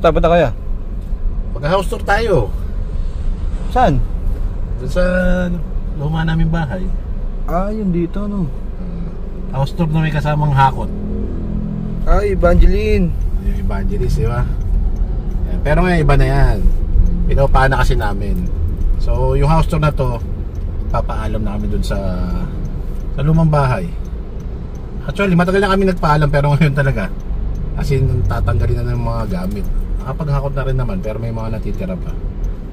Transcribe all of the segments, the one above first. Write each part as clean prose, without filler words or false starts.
tayo, punta kaya? Mag-house tour tayo. Saan? Doon sa luma namin bahay. Ah, yun dito, no? House tour na may kasamang hakot. Ay, Evangeline. Yung evangelist, di ba? Yan. Pero ngayon, iba na yan. Pinapana kasi namin. So, yung house tour na to, papaalam na kami dun sa lumang bahay. Actually, matagal na kami nagpaalam, pero ngayon talaga. Kasi tatanggalin na ng mga gamit. Nakapaghakot na rin naman, pero may mga natitira pa.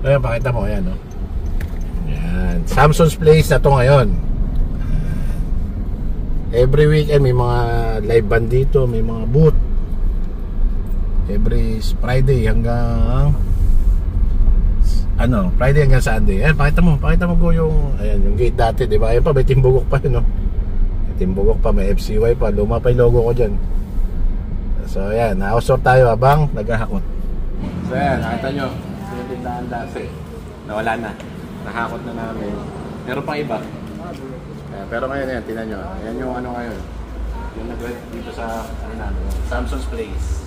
So, yan, pakita mo, ayan, no? Yan. Samson's Place na to ngayon. Every weekend may mga live band dito, may mga booth. Every Friday hanggang Friday hanggang Sunday. Ayan, pakita mo go yung yung gate dati, 'di ba? Ayan pa, may timbugok pa yun, no. May timbugok pa, may FCY pa, luma pa yung logo ko diyan. So, ayan, house tour tayo habang naghahakot. So, ayan, nakita nyo, yung tindahan dati. Nawala na. Nahakot na namin. Meron pang iba. Pero ngayon yan, tingnan nyo. Ayan yung ngayon. Yung nag-rent dito sa Samson's Place.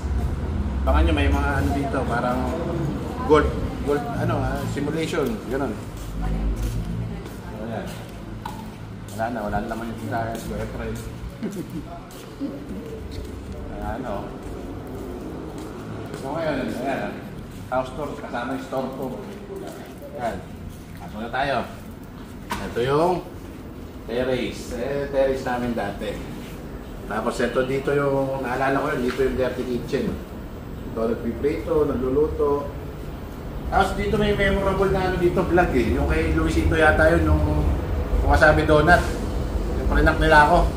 Baka nyo may mga dito, parang gold simulation, gano'n. So yan. Wala naman yung tindahan, square price. So ngayon, ayan, house tour, kasama yung store tour. Ayan, pasok na tayo. Ito yung terrace. Terrace namin dati. Tapos ito dito yung, naalala ko yun, dito yung dirty kitchen. Ito nagpiprito, nagluluto. Tapos dito may memorable na dito vlog eh. Yung kay Luisito yata yun, yung Wasabi Donut. Yung parinak nila ako.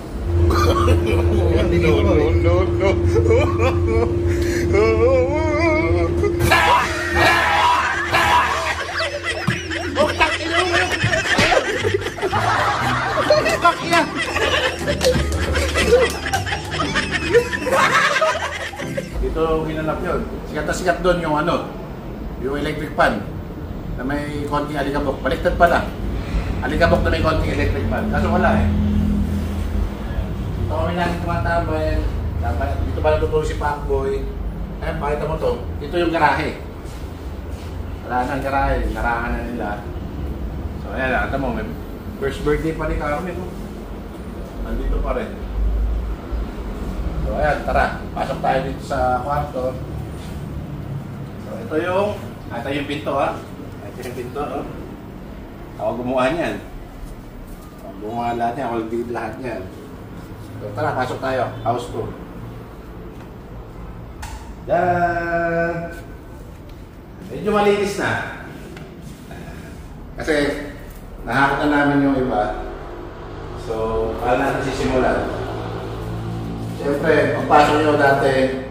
Dito ginanap yun. Sikat na sikat doon yung yung electric fan na may konting alikabok. Baliktad pala. Alikabok na may konting electric fan. Kaso wala eh. Dito kami natin tumatambay. Dito pala tutulog si Pacboy. Ayan, pakita mo to. Dito yung garahe. Wala na ang garahe. Narangan na nila. So ayan, nakita mo. May first birthday pa ni Carmen. Nandito pa rin. So ayan, tara. Pasok tayo dito sa kwarto. So ito yung pinto ha. Ito yung pinto. Ako gumawa niyan. Ako gumawa lahat niyan. Ako nagdilid lahat niyan. So tara, pasok tayo. House tour. Yan. Medyo malinis na. Kasi nahakot na namin yung iba. So, paano natin sisimulan? Siyempre, pagpasok nyo dati,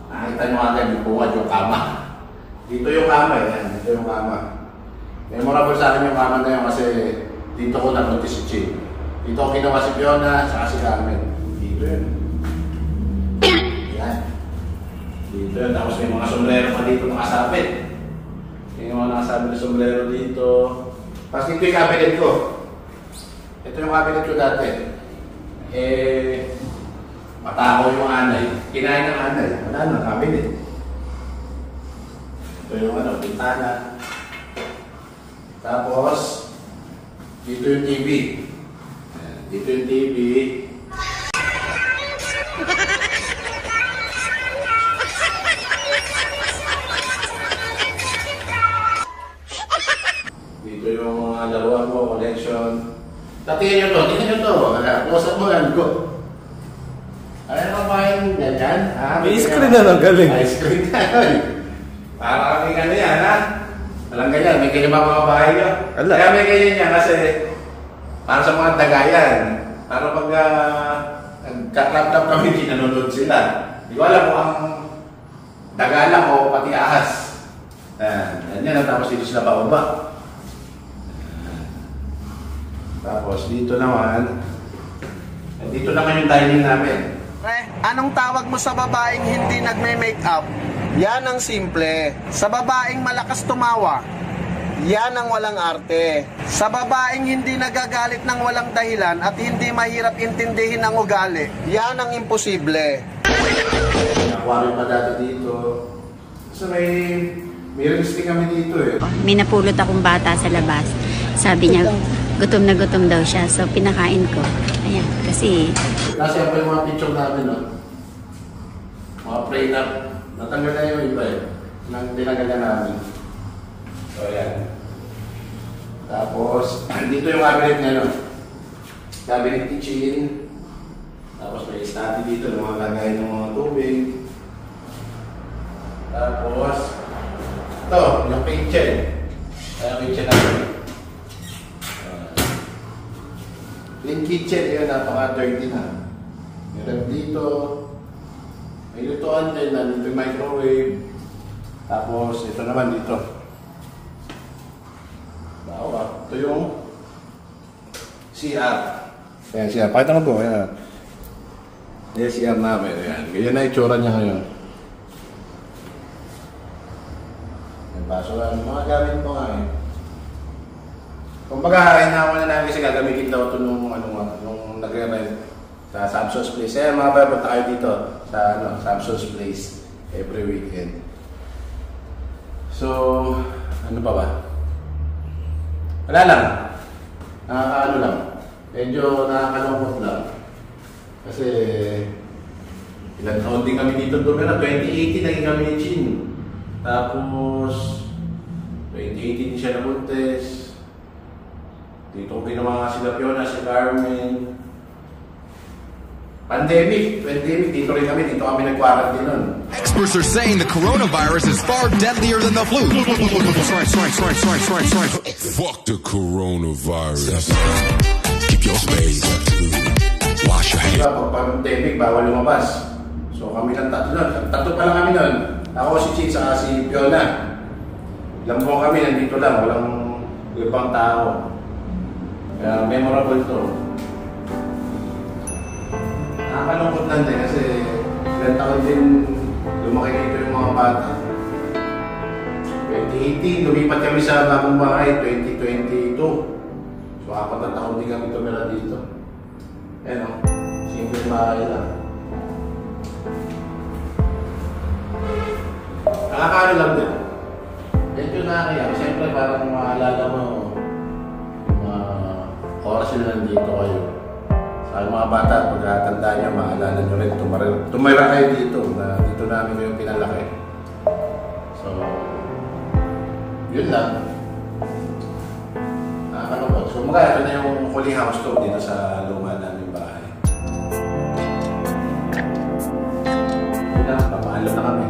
nakita nyo agad yung bungad yung kama. Dito yung kama eh. Dito yung kama. Memorable sa akin yung kama na yun kasi dito ko napunti si Chief. Dito ko ginawa si Fiona, saka si Carmen. Dito yun. Yan. Dito yun. Tapos may mga sombrero pa dito nakasabit. May mga nakasabit na sombrero dito. Tapos dito yung cabinet ko. Ito yung cabinet ko dati. Matakaw yung anay. Kinain ng anay. Wala na, cabinet. Ito yung pintana. Tapos, dito yung TV. Dito yung TV. Dito yung mga laruan mo, collection. Tingnan nyo to. Close up mo yan, go. Ano ba yung ganyan? May screen na lang galing. May screen na yun. Para kaming yan, ha? Walang ganyan, may ganyan mga bahay nyo. Kaya may ganyan yan kasi para sa mga dagayan. Para pag nagkaklap-klap kami, hindi nanonood sila. Di ko alam kung ang daga lang o pati ahas. Yan, tapos dito sila bababa. Tapos dito naman yung dining namin. Anong tawag mo sa babaeng hindi nagme-makeup? Yan ang simple. Sa babaeng malakas tumawa, yan ang walang arte. Sa babaeng hindi nagagalit ng walang dahilan at hindi mahirap intindihin ang ugali, yan ang imposible. Aquarium pa dati dito. Kasi may resting kami dito eh. May napulot akong bata sa labas. Sabi niya, gutom na gutom daw siya. So, pinakain ko. Ayan, kasi... Kasi ako yung mga picture namin, no? Mga pray-up. Natanggal na yung iba eh. Nang tinagal na namin. So, ayan. Tapos, dito yung cabinet niya, no? Cabinet kitchen. Tapos may study dito ng mga lagayan ng mga tubig. Tapos, ito, yung kitchen. Yung kitchen natin. Yung kitchen, yun, napaka-dirty na. Meron dito. May lutuan din, nandito yung microwave. Tapos, ito naman dito. Bawa, ito yung CR. Ayan, CR. Pakita mo po, ayan. Ayan, CR namin. Ayan. Ganyan na itsura niya ngayon. Baso lang, mga gamit mo nga eh. Kumbaga, hinawa na namin kasi gagamitin daw ito nung nagre-rent sa Samson's Place. Eh, mga babot tayo dito sa Samson's Place every weekend. So, ano pa ba? Wala lang. Nakakaano lang. Medyo nakakalungkot lang. Kasi, ilang taon din kami dito tumira. 2018 naging kami ni Chin. Tapos, 2018 din siya nabuntes. Dito ko ginawa nga sila Fiona, si Carmen. Pandemic, dito rin kami, dito kami nag-quarantine nun. Experts are saying the coronavirus is far deadlier than the flu. Sorry. Fuck the coronavirus. Keep your space. Wash your hands. Pag pandemic, bawal lumabas. So kami lang tatlo pa lang kami nun. Ako, si Chin, saka si Fiona. Ilang buwan kami, nandito lang, walang ibang tao. Kaya memorable to. Nakakalungkot lang din kasi ilang taon din lumaki dito yung mga bata. 2018, lumipat kami sa bagong bahay, 2022. So 4 na taon din kami tumira dito. Ayan o, simple bahay lang. Nakakaano lang din. Medyo nakakaya. Siyempre parang maalala mo mga oras na nandito kayo. Sa mga bata, pagkatanda niya, maalala nyo rin. Tumira kayo dito. Dito namin yung pinalaki. So, yun lang. Nakakalungkot. So, ito na yung huling house tour dito sa luma namin bahay. Yun lang, papaalam na kami.